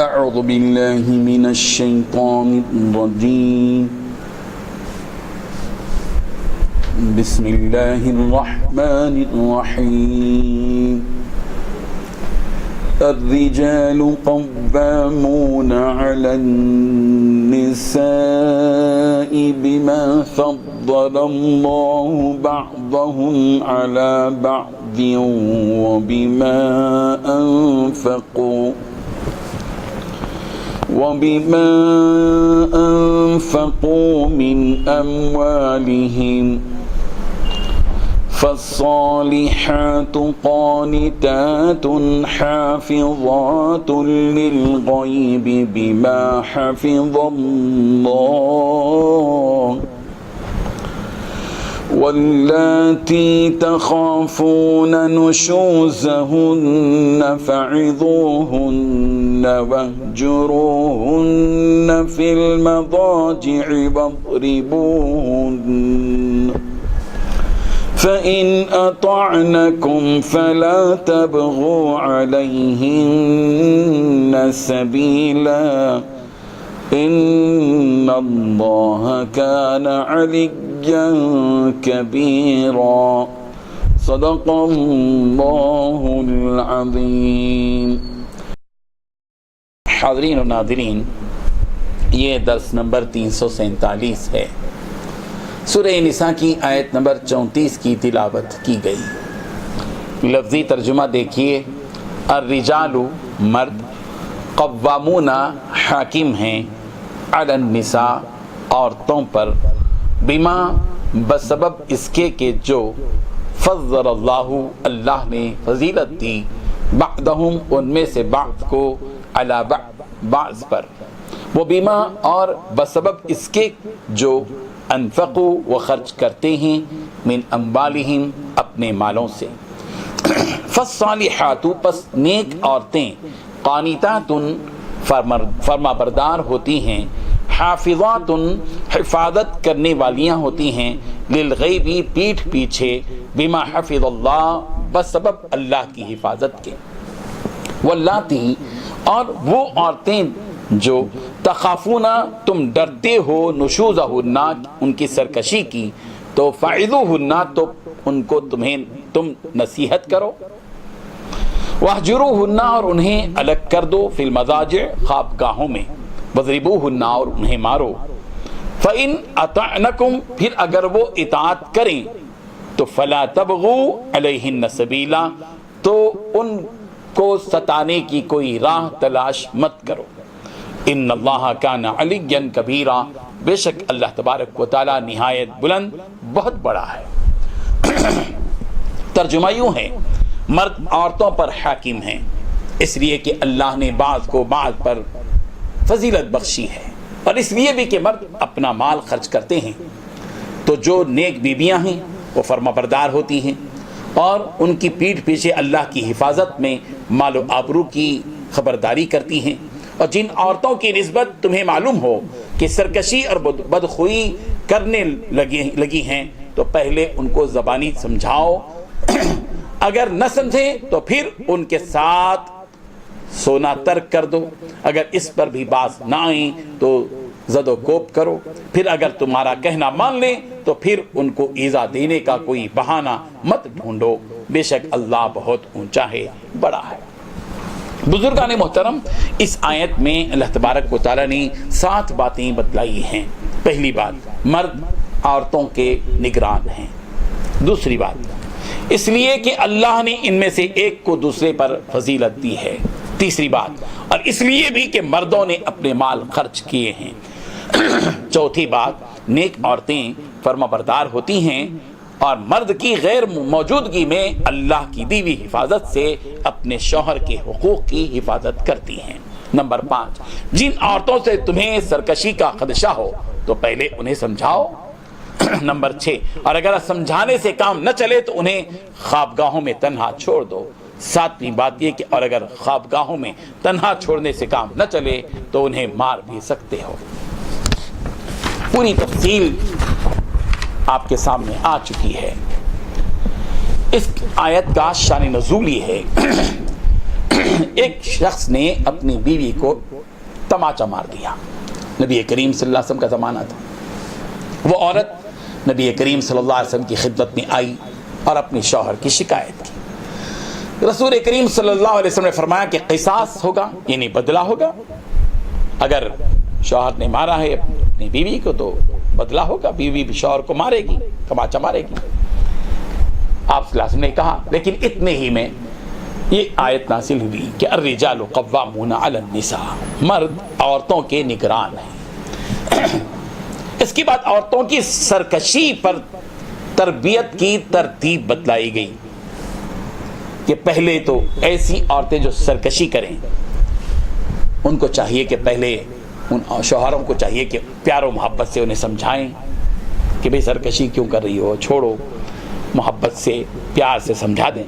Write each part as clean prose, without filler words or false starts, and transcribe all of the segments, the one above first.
أعوذ بالله من الشيطان الرجيم بسم الله الرحمن الرحيم الرجال قوامون على النساء بما فضل الله بعضهم على بعض وبما أنفقوا من أموالهم فالصالحات قانتات حافظات للغيب بما حفظ الله واللاتي تخافون نشوزهن فعظوهن واهجروهن في المضاجع واضربوهن فإن أطعنكم فلا تبغوا عليهن سبيلا إن الله كان عليا كبيرا صدق الله العظيم. حاضرین و ناظرین، یہ درس نمبر 347 ہے. سورہ نساء کی آیت نمبر 34 کی تلاوت کی گئی. لفظی ترجمہ دیکھیے. الرجال مرد، قوامون حاکم ہیں، علی النساء عورتوں پر، بما بسبب اس کے کہ جو فضل اللہ اللہ نے فضیلت دی، بعضہم ان میں سے بعض کو، علی بعض پر، وہ بما اور بسبب اس کے جو انفقوا وہ خرچ کرتے ہیں، من اموالہم اپنے مالوں سے. فالصالحات پس نیک عورتیں، قانتات فرما بردار ہوتی ہیں، حافظات حفاظت کرنے والیاں ہوتی ہیں، للغیبی پیٹھ پیچھے، بما حفظ اللہ بسبب اللہ کی حفاظت کے. واللاتی اور وہ عورتیں جو تخافون تم ڈرتے ہو، نشوزہن ان کی سرکشی کی، تو فعظوہن تو ان کو تم نصیحت کرو، واہجروہن اور انہیں الگ کر دو، فی المضاجع خواب گاہوں میں، واضربوہن اور انہیں مارو. فإن اطعنکم پھر اگر وہ اطاعت کریں تو فلا تبغوا علیہن سبیلا تو ان کو ستانے کی کوئی راہ تلاش مت کرو. ان اللہ کان علیا کبیرا بے شک اللہ تبارک و تعالی نہایت بلند بہت بڑا ہے. ترجمہ یوں ہے، مرد عورتوں پر حاکم ہیں اس لیے کہ اللہ نے بعض کو بعض پر فضیلت بخشی ہے، اور اس لیے بھی کہ مرد اپنا مال خرچ کرتے ہیں. تو جو نیک بیویاں ہیں وہ فرما بردار ہوتی ہیں اور ان کی پیٹھ پیچھے اللہ کی حفاظت میں مال و آبرو کی خبرداری کرتی ہیں. اور جن عورتوں کی نسبت تمہیں معلوم ہو کہ سرکشی اور بدخوئی کرنے لگی ہیں تو پہلے ان کو زبانی سمجھاؤ، اگر نہ سمجھیں تو پھر ان کے ساتھ سونا ترک کر دو، اگر اس پر بھی باز نہ آئیں تو زد و کوب کرو، پھر اگر تمہارا کہنا مان لیں تو پھر ان کو ایذا دینے کا کوئی بہانہ مت ڈھونڈو، بے شک اللہ بہت اونچا ہے، بڑا ہے. بزرگان محترم، اس آیت میں اللہ تبارک و تعالیٰ نے 7 باتیں بتلائی ہیں. پہلی بات، مرد عورتوں کے نگران ہیں. دوسری بات، اس لیے کہ اللہ نے ان میں سے ایک کو دوسرے پر فضیلت دی ہے. تیسری بات، اور اس لیے بھی کہ مردوں نے اپنے مال خرچ کیے ہیں. چوتھی بات، نیک عورتیں فرما بردار ہوتی ہیں اور مرد کی غیر موجودگی میں اللہ کی دی ہوئی حفاظت سے اپنے شوہر کے حقوق کی حفاظت کرتی ہیں. نمبر 5، جن عورتوں سے تمہیں سرکشی کا خدشہ ہو تو پہلے انہیں سمجھاؤ. نمبر 6، اور اگر سمجھانے سے کام نہ چلے تو انہیں خوابگاہوں میں تنہا چھوڑ دو. 7ویں بات یہ کہ اور اگر خوابگاہوں میں تنہا چھوڑنے سے کام نہ چلے تو انہیں مار بھی سکتے ہو. پوری تفصیل آپ کے سامنے آ چکی ہے. اس آیت کا شان نزول یہ ہے، ایک شخص نے اپنی بیوی کو तमाचा मार दिया। नबी करीम सल्लल्लाहु अलैहि वसल्लम का ज़माना था। वो औरत नबी करीम सल्लल्लाहु अलैहि वसल्लम की खिदमत में आई और अपने शौहर की शिकायत की। रसूल करीम सल्लल्लाहु अलैहि वसल्लम ने फरमाया कि क़िसास होगा, यानी बदला होगा। अगर शौहर ने मारा है अपनी बीवी को तो बदला होगा, बीवी भी शौहर को मारेगी, तमाचा मारेगी। आप सल्लल्लाहु अलैहि वसल्लम ने कहा, लेकिन इतने ही में ये आयत नासिल हुई कि अर्रिजालु क़व्वामूना अलन निसा, मर्द औरतों के निगरान हैं। इसके बाद औरतों की सरकशी पर तरबियत की तरतीब बतलाई गई कि पहले तो ऐसी औरतें जो सरकशी करें, उनको चाहिए कि पहले उन शौहरों को चाहिए कि प्यार और मोहब्बत से उन्हें समझाएं कि भाई सरकशी क्यों कर रही हो, छोड़ो, मोहब्बत से प्यार से समझा दें।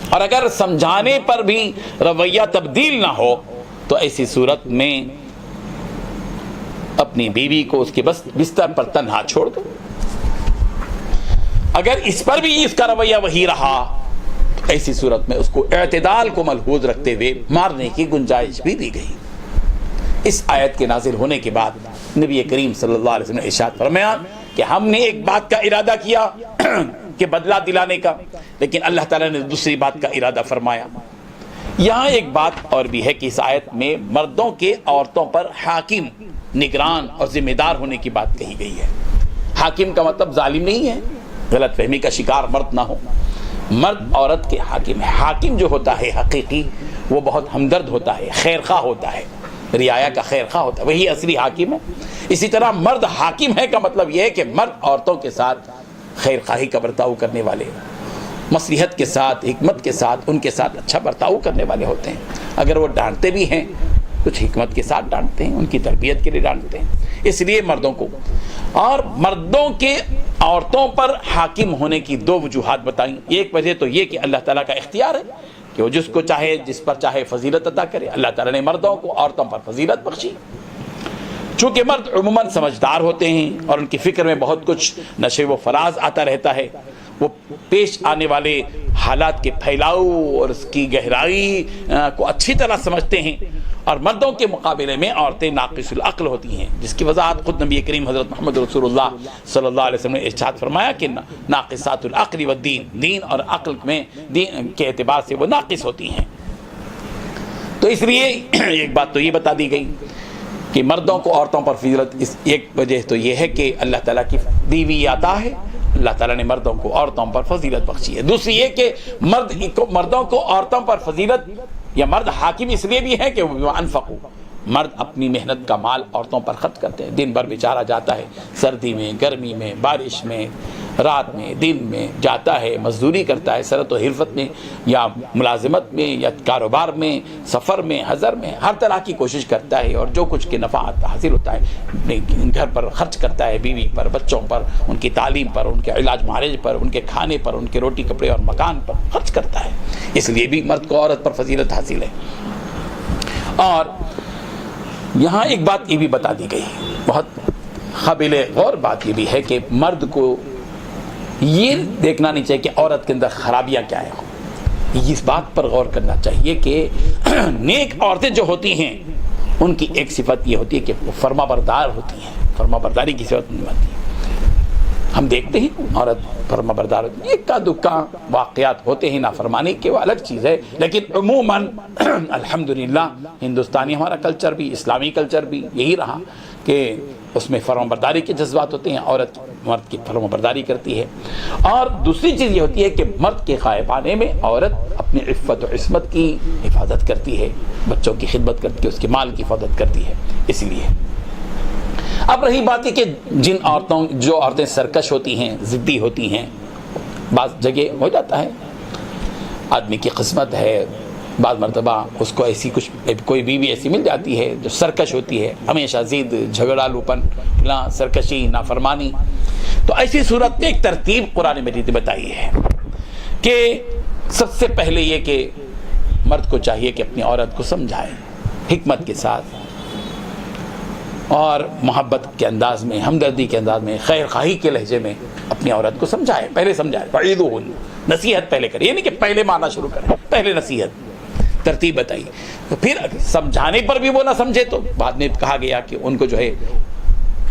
और अगर समझाने पर भी रवैया तब्दील ना हो तो ऐसी सूरत में अपनी बीवी को उसके बस बिस्तर पर तन्हा छोड़ दो। अगर इस पर भी इसका रवैया वही रहा तो ऐसी सूरत में उसको एतदाल को मलहूज रखते हुए मारने की गुंजाइश भी दी गई। इस आयत के नाजिल होने के बाद नबी करीम सल्लल्लाहु अलैहि वसल्लम ने इरशाद फरमाया कि हमने एक बात का इरादा किया कि बदला दिलाने का, लेकिन अल्लाह ताला ने दूसरी बात का इरादा फरमाया। यहाँ एक बात और भी है कि इस आयत में मर्दों के औरतों पर हाकिम, निगरान और जिम्मेदार होने की बात कही गई है। हाकिम का मतलब जालिम नहीं है, गलत फहमी का शिकार मर्द ना हो। मर्द औरत के हाकिम है। हाकिम जो होता है हकीकी, वो बहुत हमदर्द होता है, खैरखा होता है, रियाया का खैरखा होता है, वही असली हाकिम है। इसी तरह मर्द हाकिम है का मतलब यह है कि मर्द औरतों के साथ खैरखाही का बर्ताव करने वाले, मसलिहत के साथ, हिकमत के साथ, उनके साथ अच्छा बर्ताव करने वाले होते हैं। अगर वो डांटते भी हैं, कुछ हिकमत के साथ डांटते हैं, उनकी तरबियत के लिए डांटते हैं। इसलिए मर्दों को और मर्दों के औरतों पर हाकिम होने की दो वजूहात बताई। एक वजह तो ये कि अल्लाह ताला का इख्तियार है कि वो जिसको चाहे, जिस पर चाहे फजीलत अता करे। अल्लाह ताला ने मर्दों को औरतों पर फजीलत बख्शी। चूँकि मर्द उम्मन समझदार होते हैं और उनकी फ़िक्र में बहुत कुछ नशे व फराज आता रहता है, वो पेश आने वाले हालात के फैलाव और उसकी गहराई को अच्छी तरह समझते हैं। और मर्दों के मुकाबले में औरतें नाक़िसुल अक्ल होती हैं, जिसकी वजाहत खुद नबी करीम हज़रत मोहम्मद रसूलुल्लाह सल्लल्लाहु अलैहि वसल्लम ने इरशाद फरमाया कि नाक़िसातुल अक्ल व दीन, दीन और अक्ल में दीन के एतबार से वो नाक़िस होती हैं। तो इसलिए एक बात तो ये बता दी गई कि मर्दों को औरतों पर फजीलत, इस एक वजह तो ये है कि अल्लाह ताला की दीवी आता है, अल्लाह ताला ने मर्दों को औरतों पर फजीलत बख्शी है। दूसरी ये कि मर्दों को औरतों पर फजीलत या मर्द हाकिम इसलिए भी है कि वो अनफक़ू, मर्द अपनी मेहनत का माल औरतों पर खर्च करते हैं। दिन भर बेचारा जाता है, सर्दी में, गर्मी में, बारिश में, रात में, दिन में जाता है, मजदूरी करता है, सरत व हिरफत में या मुलाजिमत में या कारोबार में, सफ़र में, हज़र में, हर तरह की कोशिश करता है और जो कुछ के नफ़ा हासिल होता है घर पर खर्च करता है, बीवी पर, बच्चों पर, उनकी तालीम पर, उनके इलाज महारेज पर, उनके खाने पर, उनके रोटी कपड़े और मकान पर खर्च करता है। इसलिए भी मर्द को औरत पर फजीलत हासिल है। और यहाँ एक बात ये भी बता दी गई, बहुत काबिल गौर बात ये भी है कि मर्द को ये देखना नहीं चाहिए कि औरत के अंदर खराबियाँ क्या हैं। इस बात पर गौर करना चाहिए कि नेक औरतें जो होती हैं उनकी एक सिफत ये होती है कि वो फर्माबरदार होती हैं, फर्माबरदारी की सिफत नहीं होती है। हम देखते हैं औरत फर्माबरदार होती है, इक्का दुक्का वाक़यात होते हैं नाफरमानी के, वो अलग चीज़ है, लेकिन उमूमन अल्हम्दुलिल्लाह हिंदुस्तानी हमारा कल्चर भी, इस्लामी कल्चर भी यही रहा कि उसमें फर्माबरदारी के जज्बात होते हैं, औरत मर्द की फर्माबरदारी करती है। और दूसरी चीज़ ये होती है कि मर्द के गायब आने में औरत अपनी इफ़्फ़त और इस्मत की हिफाजत करती है, बच्चों की खिदमत करती है, उसके माल की हिफाजत करती है। इसलिए अब रही बात है कि जो औरतें सरकश होती हैं, ज़िद्दी होती हैं, बाज़ जगह हो जाता है, आदमी की किस्मत है, बाद मरतबा उसको ऐसी कोई बीवी ऐसी मिल जाती है जो सरकश होती है, हमेशा ज़िद, झगड़ालूपन, सरकशी, नाफरमानी। तो ऐसी सूरत में एक तरतीब कुरान मजीद ने बताई है कि सबसे पहले ये कि मर्द को चाहिए कि अपनी औरत को समझाए हिकमत के साथ और मोहब्बत के अंदाज में, हमदर्दी के अंदाज में, खैर खाही के लहजे में अपनी औरत को समझाए। पहले समझाए, फ़ईदूहुन, नसीहत पहले करें, ये नहीं कि पहले मारना शुरू करें, पहले नसीहत। ترتیب بتائی. پھر سمجھانے پر بھی وہ نہ سمجھے تو بعد میں کہا گیا کہ ان کو جو ہے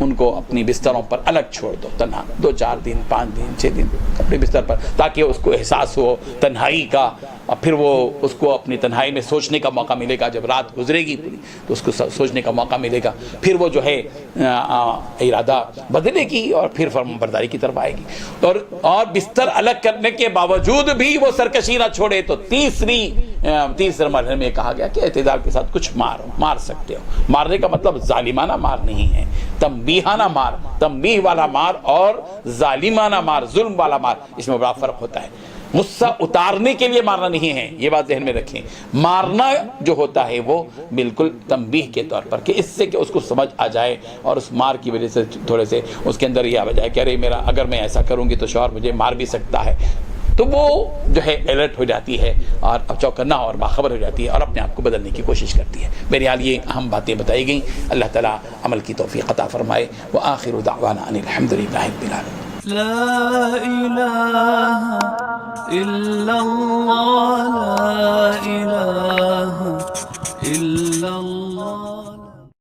ان کو اپنی بستروں پر الگ چھوڑ دو، تنہا 2-4 دن 5 دن 6 دن اپنے بستر پر، تاکہ اس کو احساس ہو تنہائی کا، اور پھر وہ اس کو اپنی تنہائی میں سوچنے کا موقع ملے گا. جب رات گزرے گی پوری تو اس کو سوچنے کا موقع ملے گا، پھر وہ جو ہے ارادہ بدلے گی اور پھر فرمانبرداری کی طرف آئے گی. اور بستر الگ کرنے کے باوجود بھی وہ سرکشی نہ چھوڑے تو تیسرے مرحلے میں کہا گیا کہ اعتدال کے ساتھ کچھ مار سکتے ہو. مارنے کا مطلب ظالمانہ مار نہیں ہے، تنبیہانہ مار، تنبیہ والا مار اور ظالمانہ مار، ظلم والا مار، اس میں بڑا فرق ہوتا ہے. غصہ اتارنے کے لیے مارنا نہیں ہے، یہ بات ذہن میں رکھیں. مارنا جو ہوتا ہے وہ بالکل تنبیہ کے طور پر، کہ اس سے کہ اس کو سمجھ آ جائے اور اس مار کی وجہ سے تھوڑے سے اس کے اندر یہ آ جائے کہ ارے میرا اگر میں ایسا کروں گی تو شوہر مجھے مار بھی سکتا ہے، تو وہ جو ہے الرٹ ہو جاتی ہے اور چوکنا اور باخبر ہو جاتی ہے اور اپنے آپ کو بدلنے کی کوشش کرتی ہے. بہرحال یہ اہم باتیں بتائی گئیں. اللہ تعالیٰ عمل کی توفیق عطا فرمائے. وآخر دعوانا ان الحمد للہ رب العالمین. لا إله إلا الله